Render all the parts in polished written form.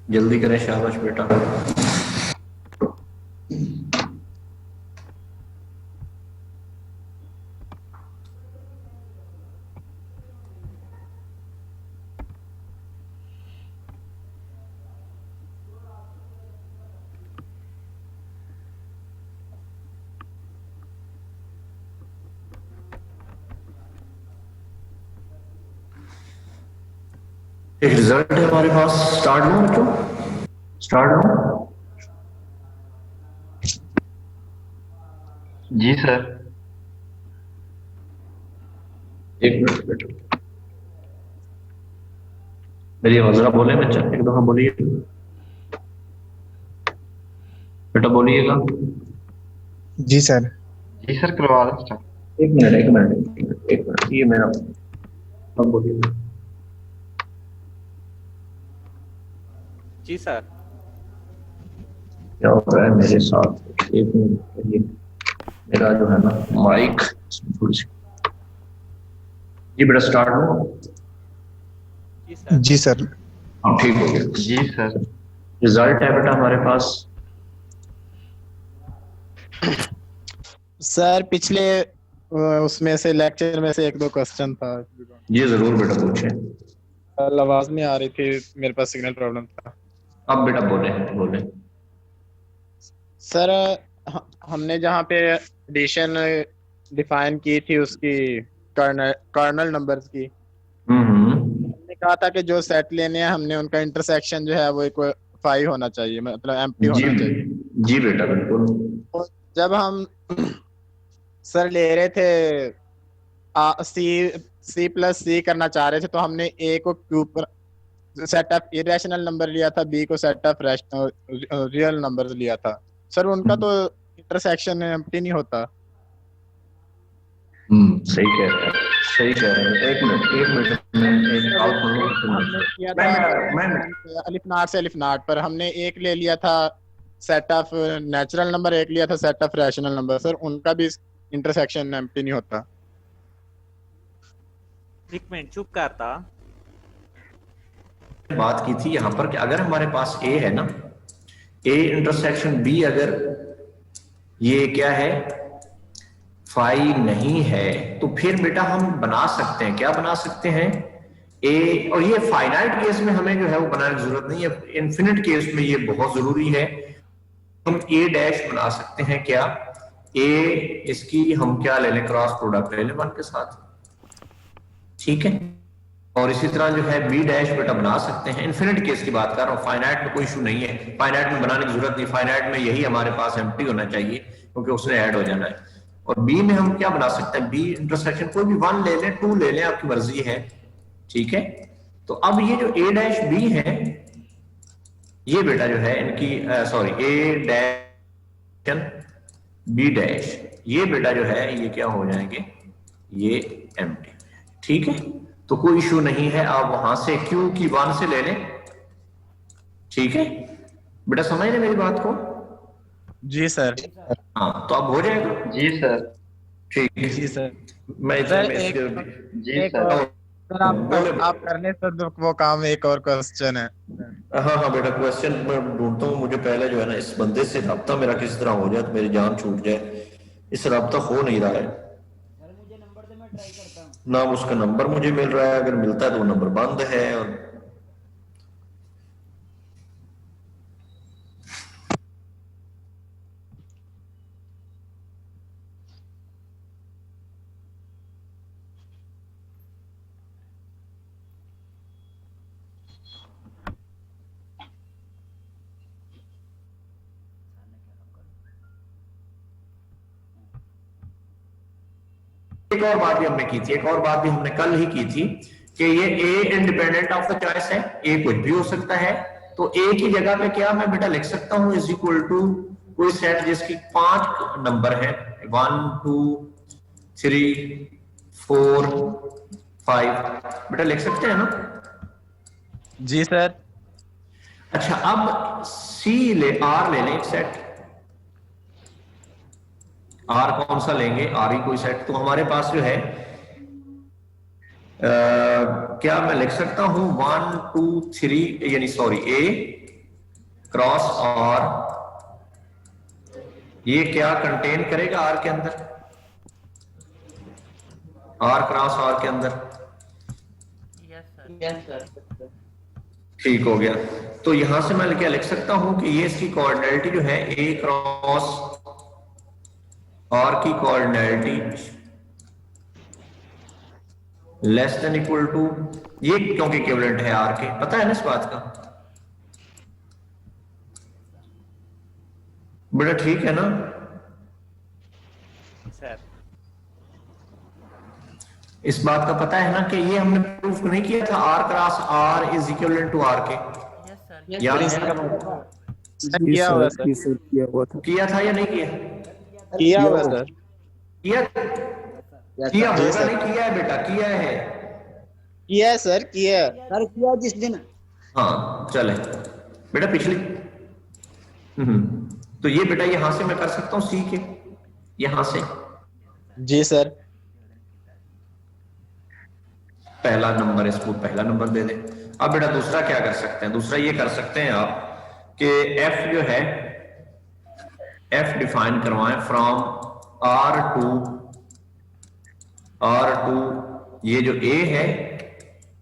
जल्दी करें, शाबाश बेटा। एक रिजल्ट है हमारे पास। स्टार्ट लो बच्चों, स्टार्ट लो। जी सर। एक मिनट बेटा, मेरी आवाज जरा बोले बच्चा, एक दफा बोलिए बेटा, बोलिएगा। जी सर। जी सर, करवा दें स्टार्ट। एक मिनट, एक मिनट, एक मिनट, एक मिनट, ये मेरा, अब बोलिए। जी सर। क्या हो रहा है मेरे साथ? एक मिनट, ये मेरा जो है ना माइक, थोड़ी सी। जी बेटा, स्टार्ट लो। जी सर। जी सर। हाँ, ठीक हो गया। जी सर। रिजल्ट है बेटा हमारे पास। सर पिछले उसमें से लेक्चर में से एक दो क्वेश्चन था। ये जरूर बेटा पूछे। कल आवाज नहीं आ रही थी, मेरे पास सिग्नल प्रॉब्लम था। अब बेटा बोले, बोले। सर हमने जहाँ पे एडिशन डिफाइन की थी उसकी कर्नल नंबर्स की, हम्म। हमने कहा था कि जो सेट लेने हैं हमने उनका इंटरसेक्शन जो है वो एक फाई होना चाहिए, मतलब एम्प्टी जी, होना चाहिए। जी बेटा, बिल्कुल। तो जब हम सर ले रहे थे सी सी प्लस सी करना चाह रहे थे, तो हमने ए को क्यूब पर सेट ऑफ इरेशनल नंबर लिया था, बी को सेट ऑफ रियल नंबर लिया था। सर उनका तो इंटरसेक्शन एम्प्टी नहीं होता। सही कह रहे हैं, सही कह रहे हैं। एक मिनट, एक मिनट, मैं एक सर बात सुन लो, फिर हमने किया मैं था बेटा, मैं अलिफ नाट से अलिफ नाट पर, हमने एक ले लिया था सेट ऑफ नेचुरल नंबर, एक लिया था set of rational number. Sir उनका भी इंटरसेक्शन एम्प्टी नहीं होता। एक मिनट चुप करता। बात की थी यहाँ पर कि अगर हमारे पास ए है ना, ए इंटरसेक्शन बी, अगर ये क्या है, फाई नहीं है, तो फिर बेटा हम बना सकते हैं, क्या बना सकते हैं, ए। और ये फाइनाइट केस में हमें जो है वो बनाने की जरूरत नहीं है, इन्फिनिट केस में ये बहुत जरूरी है। हम ए डैश बना सकते हैं क्या, ए, इसकी हम क्या ले लें, क्रॉस प्रोडक्ट ले लें वन के साथ, ठीक है। और इसी तरह जो है बी डैश बेटा बना सकते हैं। इन्फिनिट केस की बात कर रहा हूँ, फाइनाइट में कोई इशू नहीं है, फाइनाइट में बनाने की जरूरत नहीं, फाइनाइट में यही हमारे पास एम्प्टी होना चाहिए क्योंकि उसने ऐड हो जाना है। और बी में हम क्या बना सकते हैं, बी इंटरसेक्शन कोई भी वन ले लें, टू ले लें, आपकी मर्जी है, ठीक है। तो अब ये जो ए डैश बी है, ये बेटा जो है इनकी, सॉरी, ए डैश बी डैश, ये बेटा जो है ये क्या हो जाएंगे, ये एम्प्टी, ठीक है। तो कोई इशू नहीं है, आप वहां से क्यू की वन से ले लें, ठीक है बेटा, समझ रहे मेरी बात को? जी सर। हाँ, तो अब हो जाएगा। जी सर। ठीक है, जी सर। मैं सर इसमें एक जी एक सर। और सर, आप करने सर वो काम, एक और क्वेश्चन है। हाँ हाँ बेटा, क्वेश्चन मैं ढूंढता हूँ, मुझे पहले जो है ना इस बंदे से रब्ता मेरा किसी तरह हो जाए तो मेरी जान छूट जाए, इस रब्ता हो नहीं रहा है ना, उसका नंबर मुझे मिल रहा है, अगर मिलता है तो वो नंबर बंद है। और एक और बात भी हमने की थी, एक और बात भी हमने कल ही की थी कि ये a independent of the choice है, ए कुछ भी हो सकता है। तो ए की जगह पे क्या मैं बेटा लिख सकता हूं, इज इक्वल टू कोई सेट जिसकी 5 नंबर है, 1 2 3 4 5, बेटा लिख सकते हैं ना? जी सर। अच्छा, अब सी आर ले लें एक सेट, आर कौन सा लेंगे, आर ही कोई सेट, तो हमारे पास जो है क्या मैं लिख सकता हूं 1 2 3, यानी सॉरी ए क्रॉस और ये क्या कंटेन करेगा आर के अंदर, आर क्रॉस आर के अंदर। Yes sir. ठीक हो गया। तो यहां से मैं क्या लिख सकता हूं कि ये इसकी कोऑर्डिनेलिटी जो है ए क्रॉस आर की कोऑर्डिनेलिटी लेस देन इक्वल टू, ये क्योंकि इक्विवेलेंट है आर के, पता है ना इस बात का बेटा, ठीक है ना। सर इस बात का पता है ना कि ये हमने प्रूफ नहीं किया था R cross R is equivalent to R के, याद है? सर किया हुआ सर, किया था या नहीं किया? किया हुआ सर। किया किया होगा, नहीं किया है बेटा, किया है। किया है सर, किया है। सर किया जिस दिन। हाँ चले बेटा पिछली। तो ये बेटा यहां से मैं कर सकता हूं सी के, यहां से जी सर। पहला नंबर, इसको पहला नंबर दे दे। अब बेटा दूसरा क्या कर सकते हैं, दूसरा ये कर सकते हैं आप कि एफ जो है, एफ डिफाइन करवाएं फ्रॉम आर टू ये जो ए है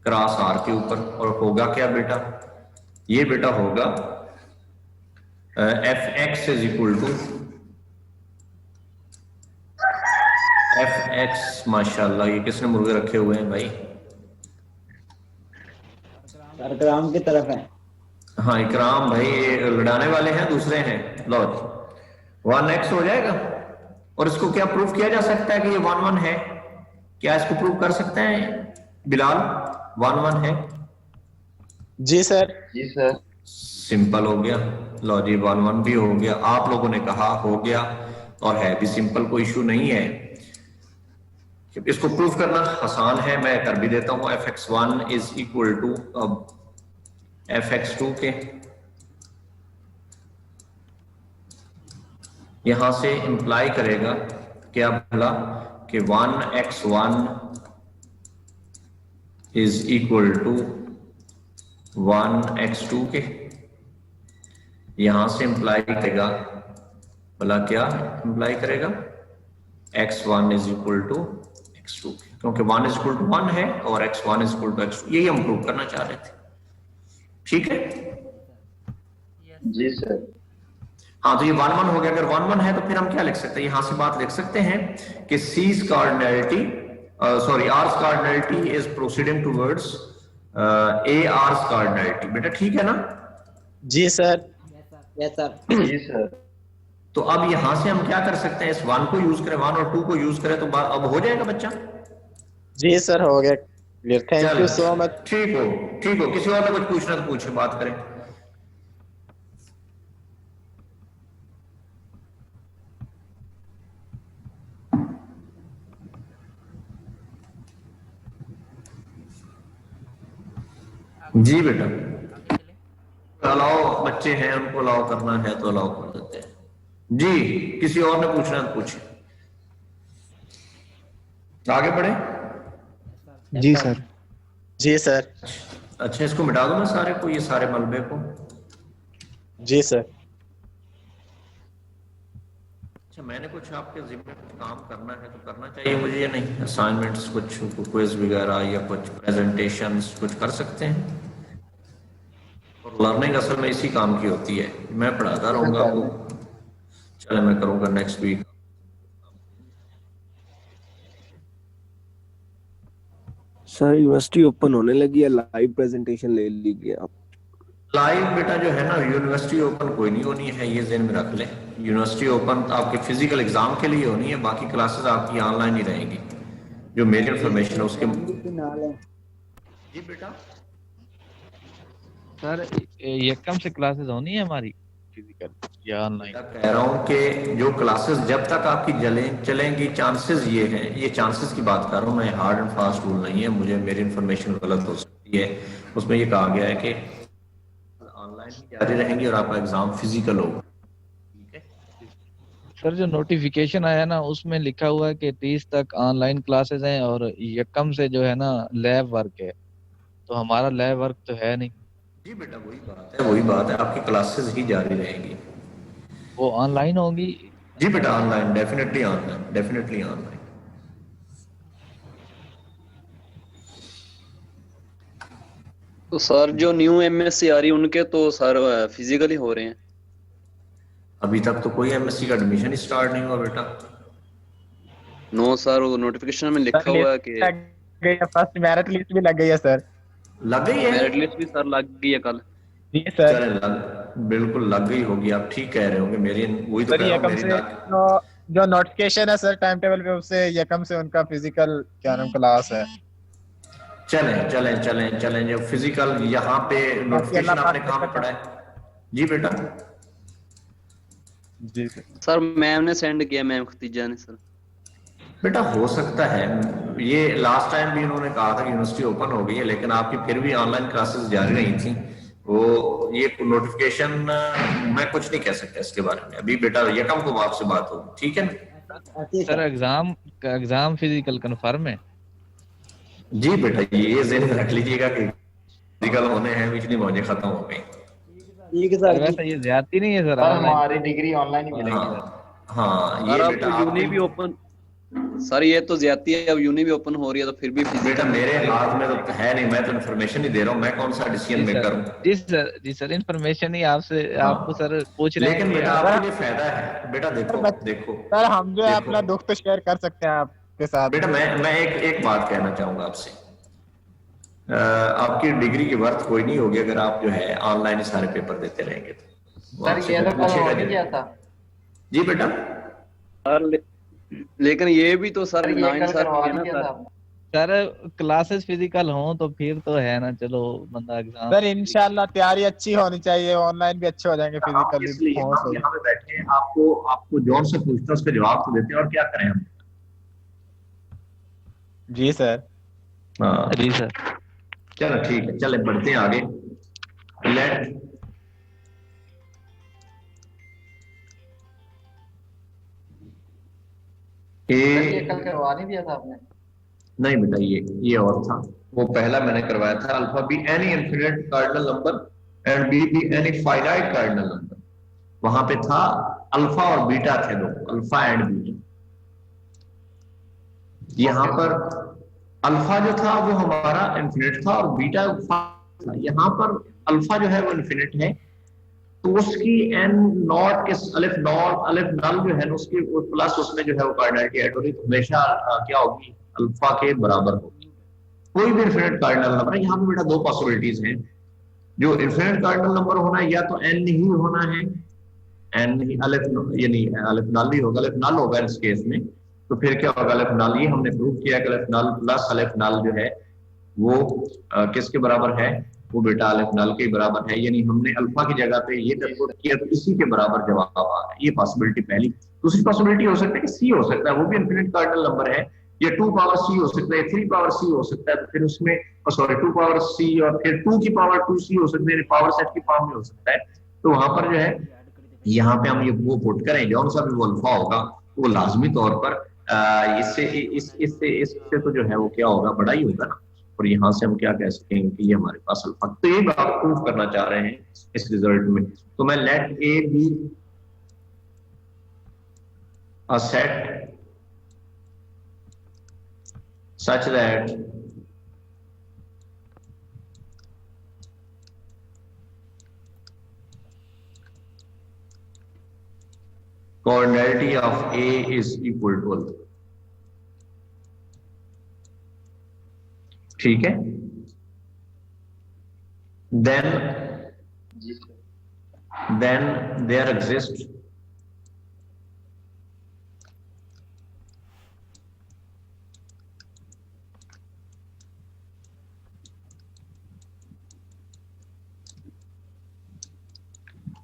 क्रॉस आर के ऊपर, और होगा क्या बेटा, ये बेटा होगा f x is equal to f x. माशाल्लाह ये किसने मुर्गे रखे हुए हैं भाई? सर ग्राम की तरफ है। हाँ इकराम भाई, ये लड़ाने वाले हैं, दूसरे हैं। लो 1x हो जाएगा, और इसको क्या प्रूफ किया जा सकता है कि ये 1 1 है? क्या इसको प्रूफ कर सकते हैं बिलाल? 1 1 है? जी सर। जी सर। सिंपल हो गया। लो जी 1 1 भी हो गया, आप लोगों ने कहा हो गया, और है भी सिंपल, कोई इशू नहीं है। इसको प्रूफ करना आसान है, मैं कर भी देता हूं। fx1 इज इक्वल टू अब fx2 के, यहां से इंप्लाई करेगा क्या भला कि 1x1 is equal to 1x2 के, यहां से इंप्लाई करेगा भला क्या इंप्लाई करेगा, x1 is equal to x2, क्योंकि 1 इज इक्वल टू 1 है और x1 is equal to x2, यही हम प्रूव करना चाह रहे थे। ठीक है जी सर। हाँ, तो ये 1 1 हो गया। अगर 1 1 है तो फिर हम क्या लिख सकते हैं, यहां से बात लिख सकते हैं कि C's cardinality, sorry R's cardinality is proceeding towards AR's cardinality. बेटा ठीक है ना? जी सर। Yes sir. जी सर। तो अब यहां से हम क्या कर सकते हैं, इस 1 को यूज करें, 1 और 2 को यूज करें तो अब हो जाएगा बच्चा। जी सर हो गया clear, thank you so much. ठीक हो। किसी और ने कुछ पूछना तो पूछे, बात करें। जी बेटा अलाउ, बच्चे हैं उनको अलाउ करना है तो अलाउ कर देते हैं। जी किसी और ने पूछना है तो पूछे, आगे बढ़े। जी सर। जी सर। अच्छा इसको मिटा दो मैं सारे को, ये सारे मलबे को। जी सर। अच्छा मैंने कुछ आपके जिम्मे कुछ काम करना है तो करना चाहिए मुझे या नहीं? असाइनमेंट्स कुछ क्विज वगैरह या कुछ प्रेजेंटेशंस कुछ कर सकते हैं। और लर्निंग असल में इसी काम की होती है, मैं पढ़ाता रहूंगा आपको। चले मैं करूंगा next week. Sir university open होने लगी है, लाइव प्रेजेंटेशन ले लीजिए आप। लाइव बेटा जो है ना, यूनिवर्सिटी ओपन कोई नहीं होनी है, ये ज़हन में रख ले। यूनिवर्सिटी ओपन आपके फिजिकल एग्जाम के लिए होनी है, बाकी क्लासेस आपकी ऑनलाइन ही रहेंगी। जो मेजर इंफॉर्मेशन है उसके। जी बेटा सर ये कम से क्लासेस होनी है हमारी फिजिकल या ऑनलाइन? कह रहा हूँ कि जो क्लासेस जब तक आपकी चलेंगी, चांसेस ये हैं, ये चांसेस की बात कर रहा हूँ मैं, हार्ड एंड फास्ट रूल नहीं है। मुझे मेरी इंफॉर्मेशन गलत हो सकती है, उसमें ये कहा गया है कि ऑनलाइन ही जारी रहेंगी और आपका एग्जाम फिजिकल होगा। सर जो नोटिफिकेशन आया ना उसमें लिखा हुआ है कि 30 तक ऑनलाइन क्लासेस हैं और यकम से जो है ना लैब वर्क है, तो हमारा लैब वर्क तो है नहीं। जी बेटा वही बात है, आपकी क्लासेस ही जारी रहेंगी। वो ऑनलाइन होगी? जी बेटा ऑनलाइन, डेफिनेटली ऑनलाइन। तो सर जो न्यू एमएससी आ रही है उनके तो सर फिजिकली हो रहे हैं। अभी तक तो कोई एमएससी का एडमिशन ही स्टार्ट नहीं हुआ बेटा। नो सर, वो नोटिफिकेशन में लिखा हुआ है कि फर्स्ट मेरिट लिस्ट भी लग गई है सर। लग गई है? मेरिट लिस्ट भी सर लग गई है कल। जी सर। चले बिल्कुल लग गई होगी, आप ठीक कह रहे होंगे। मेरी वही तो सर कह रहा हूँ, यकम मेरी से जो नोटिफिकेशन है सर टाइम टेबल पे, उससे यकम से उनका फिजिकल क्या नाम क्लास है। चलें जो फिजिकल यहाँ पे नोटिफिकेशन आपने कहाँ पे पढ़ा है? जी बेटा जी सर। सर मैम ने सेंड किया, मैम खतीजा ने सर। बेटा हो सकता है, ये लास्ट टाइम भी इन्होंने कहा था कि यूनिवर्सिटी ओपन हो गई है, लेकिन आपकी फिर भी ऑनलाइन क्लासेस जारी नहीं थी। वो ये नोटिफिकेशन मैं कुछ नहीं कह सकता इसके बारे में अभी। बेटा यकम को आपसे बात होगी, ठीक है ना? सर एग्जाम फिजिकल कंफर्म है? जी बेटा ये ज़हन में रख लीजिएगा कि फिजिकल होने हैं, पिछली मौजें खत्म हो गई। ठीक है सर। वैसे ये ज्यादती नहीं है सर? हमारी डिग्री ऑनलाइन ही मिलेगी। हाँ ये सर अब बेटा यूनी भी ओपन, सर ये तो ज्यादती है, अब यूनी भी ओपन हो रही है तो फिर भी बेटा मेरे हाथ में तो है नहीं, मैं तो इन्फॉर्मेशन ही दे रहा हूँ, मैं कौन सा डिसीजन मेकर हूँ। जी सर इन्फॉर्मेशन ही आपसे आपको सर पूछ रहे हैं। लेकिन बेटा आपके लिए फायदा है बेटा। देखो सर हम जो है अपना दुख तो शेयर कर सकते हैं आपके साथ। बेटा मैं एक बात कहना चाहूंगा आपसे। आपकी डिग्री की वर्थ कोई नहीं होगी अगर आप जो है ऑनलाइन ही सारे पेपर देते रहेंगे तो। सर ये तो कल हो नहीं गया था। जी बेटा लेकिन ये भी तो सर ये कल नाइंसाफी करवा है ना नहीं गया सर। था। सर क्लासेस फिजिकल हो तो फिर तो है ना, चलो बंदा एग्जाम। सर इंशाल्लाह तैयारी अच्छी होनी चाहिए, ऑनलाइन भी अच्छे हो जाएंगे फिजिकली। इसलिए हम यहाँ पे बैठे हैं, आपको जौन से पूछते हैं उसके जवाब तो देते हैं, और क्या करें हम। जी सर। हाँ जी सर। चलो ठीक है, चले बढ़ते हैं आगे। लेट ये कल करवा नहीं दिया था आपने। नहीं बेटा ये और था, वो पहला मैंने करवाया था। Alpha be any infinite cardinal number and b be any finite cardinal number. वहां पे था अल्फा और बीटा थे, दो अल्फा एंड बीटा। यहाँ पर अल्फा जो था वो हमारा इनफिनिट था और बीटा था। यहाँ पर अल्फा जो है वो इनफिनिट है, तो उसकी एन नॉट के अलिफ नल जो है ना, उसकी प्लस उसमें जो है वो कार्डिनलिटी ऐड होगी, तो हमेशा क्या होगी, अल्फा के बराबर होगी। कोई भी इनफिनिट कार्डिनल नंबर है। यहाँ पे बेटा दो पॉसिबिलिटीज हैं। जो इनफिनिट कार्डिनल नंबर होना है या तो एन ही होना है, एन ही अलिफ यानी अलिफ नल ही होगा, अलिफ नल होगा इस केस में। तो फिर क्या होगा, अलिफ नल, ये हमने प्रूव किया कि अलिफ नल प्लस अलिफ नल जो है वो किसके बराबर है, वो बेटा अलिफ नल के बराबर है। यानी हमने अल्फा की जगह पे ये पुट किया तो इसी के बराबर जवाब आ रहा है। ये पॉसिबिलिटी पहली। दूसरी पॉसिबिलिटी हो सकता है कि सी हो सकता है, वो भी इनफिनिट कार्डिनल नंबर है, या 2 पावर सी हो सकता है, 3 पावर सी हो सकता है। तो फिर उसमें सॉरी 2 पावर सी और फिर 2 की पावर 2 सी हो सकता है, पावर सेट की फॉर्म में हो सकता है। तो वहां पर जो है यहाँ पे हम ये वो पुट करें, जौन सा भी वो अल्फा होगा वो लाजमी तौर पर इससे तो जो है वो क्या होगा, बड़ा ही होगा ना। और यहाँ से हम क्या कह सकेंगे कि ये हमारे पास अल्फा। तो ये बात प्रूव करना चाह रहे हैं इस रिजल्ट में। तो मैं let A be a set such that cardinality of A is equal to alpha। ठीक है, then there exists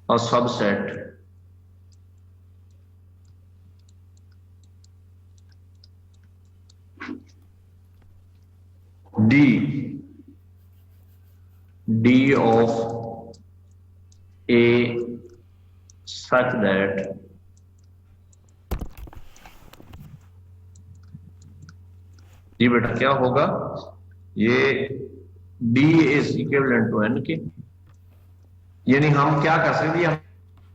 a subset D of A such that जी बेटा क्या होगा, ये D is equivalent to N के, यानी हम क्या कर सकते हैं,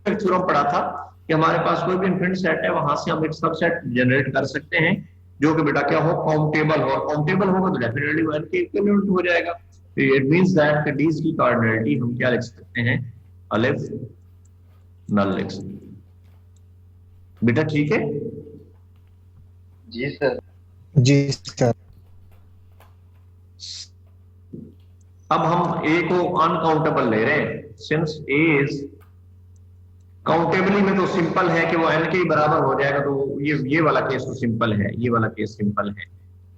एक थ्योरम पढ़ा था कि हमारे पास कोई भी इन्फिनिट सेट है, वहां से हम एक सबसेट जनरेट कर सकते हैं जो कि बेटा क्या हो, काउंटेबल हो, और काउंटेबल होगा तो डेफिनेटली वन के इक्विवेलेंट हो जाएगा। इट मींस दैट डीज की कार्डिनलिटी हम क्या लिख सकते हैं, अलिफ नल लिख सकते हैं। बेटा ठीक है? जी सर। जी सर। अब हम ए को अनकाउंटेबल ले रहे हैं, सिंस ए इज काउंटेबली में तो सिंपल है कि वो एन के बराबर हो जाएगा, तो ये वाला केस तो सिंपल है, ये वाला केस सिंपल है।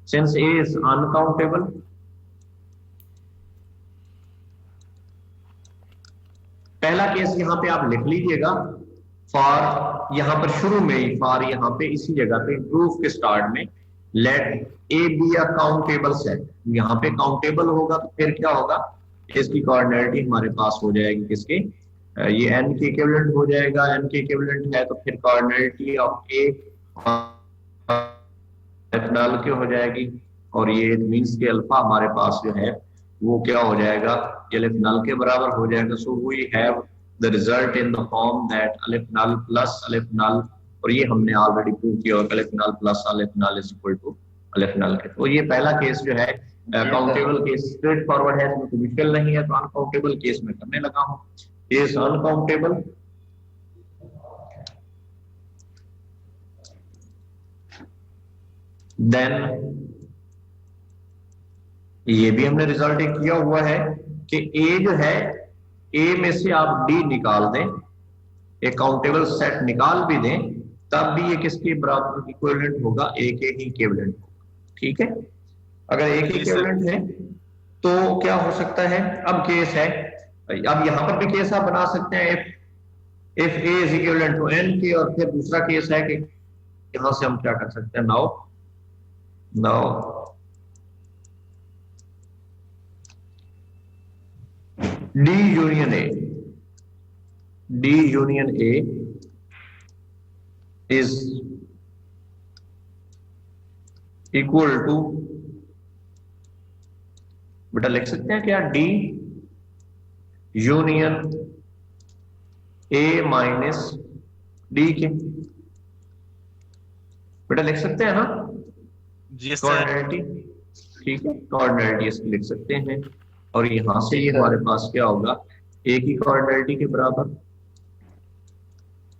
सिंस ए इज अनकाउंटेबल, पहला केस यहां पे आप लिख लीजिएगा, फॉर यहां पर शुरू में ही, फॉर यहां पे इसी जगह पे प्रूफ के स्टार्ट में, let A be a countable set, यहां पे काउंटेबल होगा तो फिर क्या होगा, इसकी कोऑर्डिनेटी हमारे पास हो जाएगी किसके, ये n के इक्विवेलेंट हो जाएगा, n के इक्विवेलेंट है तो फिर कोऑर्डिनेटी ऑफ ए नल के हो जाएगी, और ये मींस के अल्फा हमारे पास जो है वो क्या हो जाएगा, अलिफ नल के बराबर हो जाएगा। So we have the result in the form that aleph null plus अलिफ नल, और ये हमने ऑलरेडी प्रूव किया, अलिफ नल प्लस अलिफ नल इज इक्वल टू अलिफ नल के। तो ये पहला केस जो है काउंटेबल केस, स्ट्रेट फॉरवर्ड है, इसमें कोई मुश्किल नहीं है, तो अनकाउंटेबल केस में करने लगा हूं। केस अनकाउंटेबल, देन ये भी हमने रिजल्ट किया हुआ है कि ए जो है, ए में से आप डी निकाल दें, एक काउंटेबल सेट निकाल भी दें, तब भी ये किसके बराबर इक्विवेलेंट होगा, ए के ही इक्विवेलेंट होगा। ठीक है, अगर ए के इक्विवेलेंट है तो क्या हो सकता है, अब केस है, अब यहां पर भी केस आप बना सकते हैं, if A is equivalent to N के, और फिर दूसरा केस है कि यहां से हम क्या कर सकते हैं, now D union A is equal to, बेटा लिख सकते हैं क्या, D union A minus D के, बेटा लिख सकते हैं ना, जी सर। कोऑर्डिनेटी, ठीक है, कोऑर्डिनेटी इसकी लिख सकते हैं, और यहां से ये हमारे पास क्या होगा, ए की कोऑर्डिनेटी के बराबर,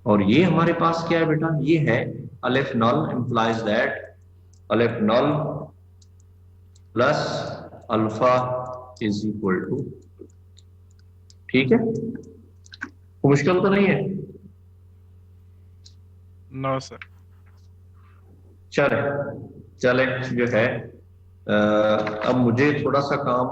और ये हमारे पास क्या है बेटा, ये है अलिफ नल, implies that aleph null plus alpha is equal to, ठीक है, मुश्किल तो नहीं है? No sir. चले जो है अब मुझे थोड़ा सा काम,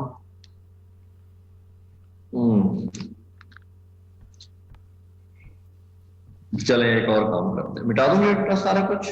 चले एक और काम करते हैं, मिटा दूंगा बेटा सारा कुछ।